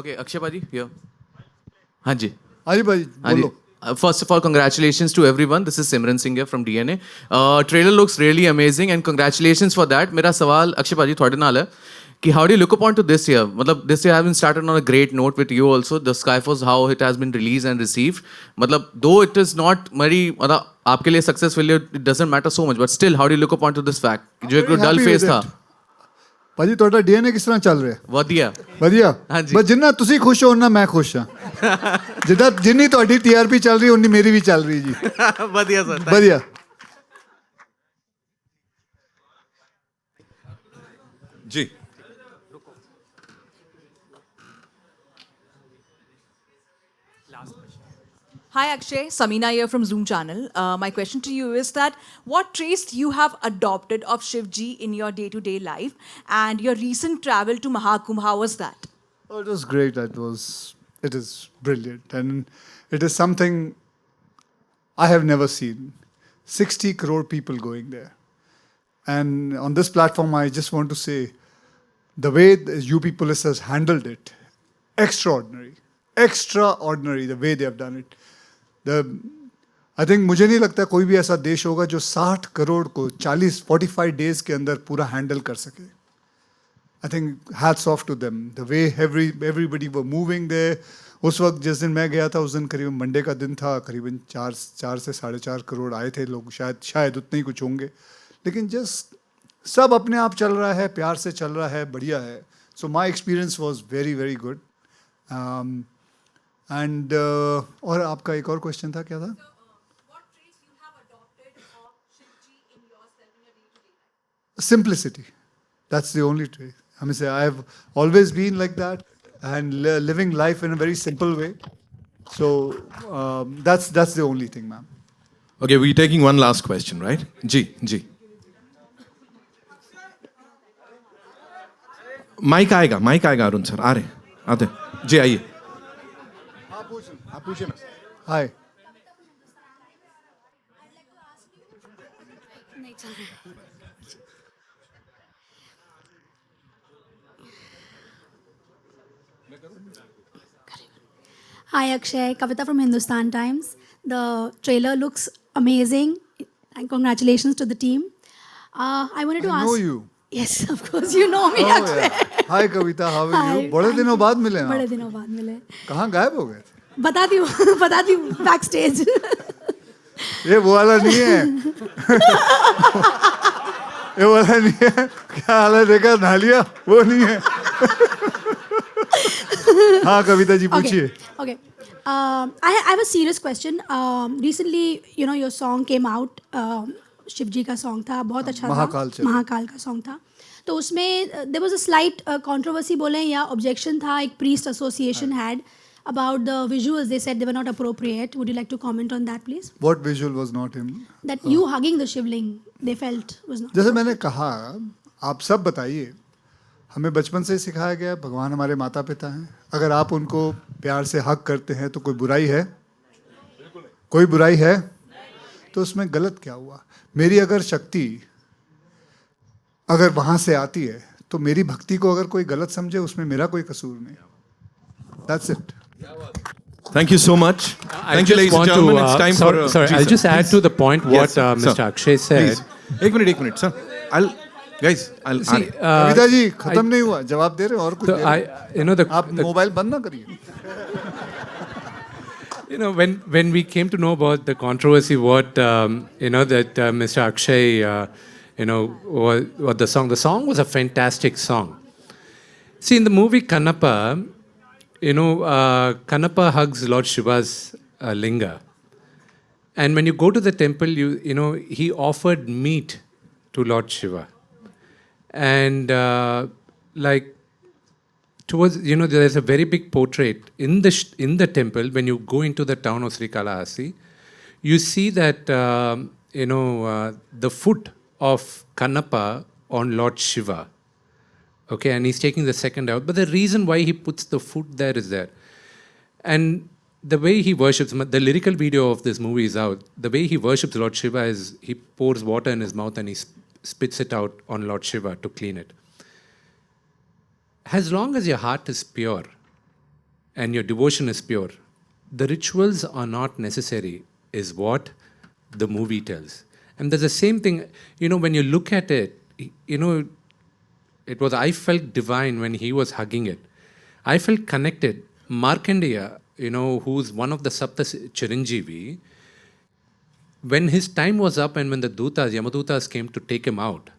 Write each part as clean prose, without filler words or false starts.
Okay, Akshay Bhaji, here. हाँ जी. हाँ जी भाई हाँ जी. बोलो. First of all, congratulations to everyone. This is Simran Singh here from DNA. Trailer looks really amazing and congratulations for that. मेरा सवाल अक्षय भाजी थोड़े नाल है कि how do you look upon to this year? मतलब this year has been started on a great note with you also. The Skyforce, how it has been released and received. मतलब though it is not very मतलब आपके लिए success failure it doesn't matter so much, but still how do you look upon to this fact? जो एक very dull happy phase with था. it. ਭਾਜੀ ਤੁਹਾਡਾ DNA ਕਿਸ ਤਰ੍ਹਾਂ ਚੱਲ ਰਿਹਾ? ਵਧੀਆ. ਵਧੀਆ. ਹਾਂਜੀ. ਬਸ ਜਿੰਨਾ ਤੁਸੀਂ ਖੁਸ਼ ਹੋ ਉਹਨਾਂ ਮੈਂ ਖੁਸ਼ ਹਾਂ. ਜਿੱਦਾਂ ਜਿੰਨੀ ਤੁਹਾਡੀ ਟੀਆਰਪੀ ਚੱਲ ਰਹੀ ਉਨੀ ਮੇਰੀ ਵੀ ਚੱਲ ਰਹੀ ਜੀ. ਵਧੀਆ sir. ਵਧੀਆ. जी. Hi Akshay, Samina here from Zoom channel. My question to you is that what traits you have adopted of Shivji in your day-to-day life and your recent travel to Mahakumbh, how was that? Oh, it was great. It is brilliant. And it is something I have never seen. 60 crore people going there. And on this platform, I just want to say, the way the UP Police has handled it, extraordinary. Extraordinary, the way they have done it. I think मुझे नहीं लगता कोई भी ऐसा देश होगा जो 60 करोड़ को 45 डेज के अंदर पूरा हैंडल कर सके. I think hats off to them. The way everybody were moving there. उस वक्त जिस दिन मैं गया था उस दिन करीबन मंडे का दिन था. करीबन 4 से 4.5 करोड़ आए थे लोग. शायद उतने ही कुछ होंगे. लेकिन जस्ट सब अपने आप चल रहा है, प्यार से चल रहा है, बढ़िया है. So my experience was very very good. And और आपका एक और क्वेश्चन था क्या था? What traits you have adopted of Shivji in yourself in your day-to-day life? Simplicity. That's the only trait. I mean, say I have always been like that and living life in a very simple way. So that's the only thing, ma'am. Okay, we're taking one last question, right? Ji. Mic आएगा Arun sir आ रहे आते जी आइए. आप पूछिए ना. Hi. Hi Akshay, Kavita from Hindustan Times. The trailer looks amazing and congratulations to the team. I wanted to I ask. know you. Yes, of course you know me. Oh, Akshay. yeah. Hi Kavita, how are Hi, you? बड़े thank दिनों you. बाद मिले बड़े ना. दिनों बाद मिले. कहाँ गायब हो गए थे? बताती हूँ backstage. ये वो वाला नहीं है. ये वाला नहीं है. क्या हाल है देखा नहा लिया? वो नहीं है. हाँ कविता जी पूछिए. Okay. I have a serious question. Recently, your song came out. Shivji का सॉन्ग था, बहुत अच्छा था. महाकाल का सॉन्ग था. तो उसमें there was a slight controversy बोलें या objection था. एक priest association had about the visuals. They said they were not appropriate. Would you like to comment on that, please? What visual was not in? That you hugging the shivling, they felt was not. जैसे मैंने कहा, आप सब बताइए. हमें बचपन से सिखाया गया भगवान हमारे माता पिता हैं. अगर आप उनको प्यार से हक करते हैं तो कोई बुराई है? कोई बुराई है? तो उसमें गलत क्या हुआ? मेरी अगर शक्ति अगर वहाँ से आती है तो मेरी भक्ति को अगर कोई गलत समझे उसमें मेरा कोई कसूर नहीं. That's it. Thank you so much. Thank you, ladies and gentlemen. It's time for. Sorry, I'll just add to the point what Mr. Akshay said. Please. एक minute sir. I'll See, Kavita ji खत्म नहीं हुआ. जवाब दे रहे हो और कुछ दे रहे हो. आप मोबाइल बंद ना करिए. when we came to know about the controversy, what that Mr. Akshay, what the song was a fantastic song. See, in the movie Kannappa, Kannappa hugs Lord Shiva's linga, and when you go to the temple, he offered meat to Lord Shiva, and towards there's a very big portrait in the temple. When you go into the town of Srikalahasti, you see that the foot of Kannappa on Lord Shiva. Okay, and he's taking the second out. But the reason why he puts the foot there is there, and the way he worships, the lyrical video of this movie is out. The way he worships Lord Shiva is he pours water in his mouth and he spits it out on Lord Shiva to clean it. As long as your heart is pure, and your devotion is pure, the rituals are not necessary, is what the movie tells. And there's the same thing, when you look at it, it was, I felt divine when he was hugging it. I felt connected. Markandeya, who's one of the Sapta Chiranjeevi, when his time was up and when the Yamadutas came to take him out,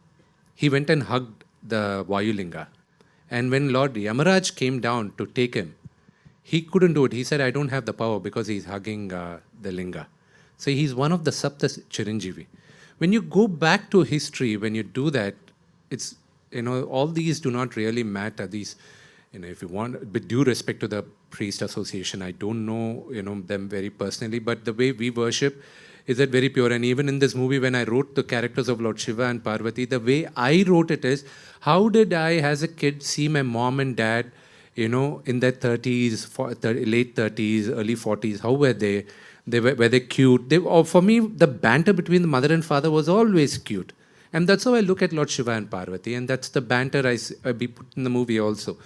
he went and hugged the Vayulinga. And when Lord Yamaraj came down to take him, he couldn't do it. He said, I don't have the power because he's hugging the Linga. So he's one of the Sapta Chiranjeevi. When you go back to history, when you do that, it's, all these do not really matter. These, if you want, with due respect to the priest association, I don't know, them very personally, but the way we worship is that very pure. And even in this movie, when I wrote the characters of Lord Shiva and Parvati, the way I wrote it is, how did I, as a kid, see my mom and dad, in their 30s, late 30s, early 40s? How were they? Were they cute? For me, the banter between the mother and father was always cute. And that's how I look at Lord Shiva and Parvati. And that's the banter I be put in the movie also.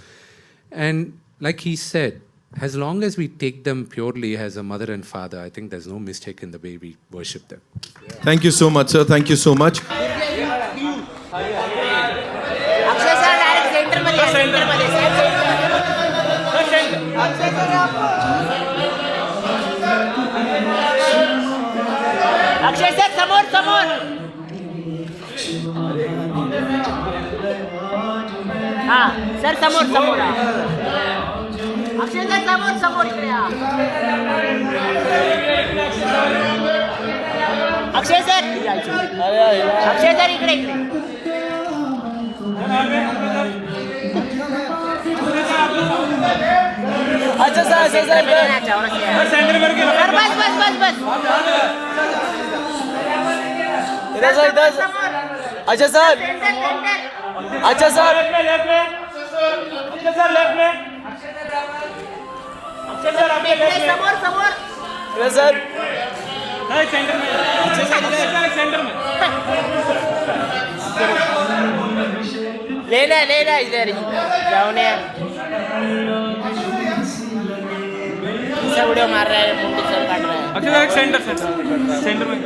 And like he said, as long as we take them purely as a mother and father, I think there's no mistake in the way we worship them. Thank you so much, sir. Thank you so much. Akshay sir direct centre मध्ये या, centre मध्ये Akshay sir समोर समोर हा sir समोर समोर Akshay sir समोर समोर इकडे या अक्षय सर इकडे इकडे अच्छा सर सेंटर में सर बस इधर अच्छा सर लेफ्ट में समोर इधर सर नहीं सेंटर में सेंटर में लेना इधर जाओने वीडियो मार रहा है मुंडी सर काट रहा है अच्छा एक सेंटर में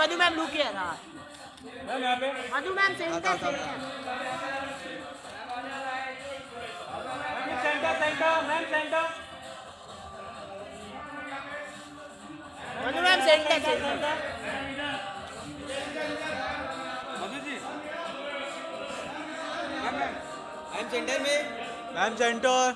मधु मैम लुक हियर हाँ Madhu ma'am centre Madhu ma'am centre Madhu ji ma'am centre में ma'am centre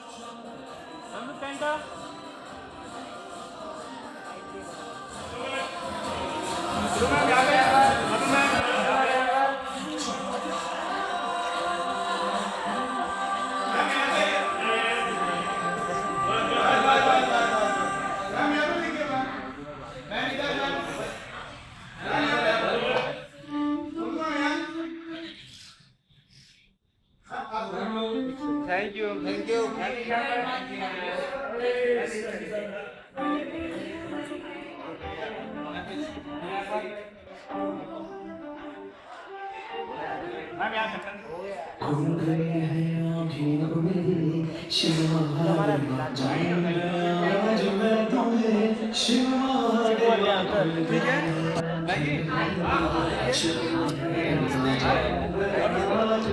Thank you. Shiv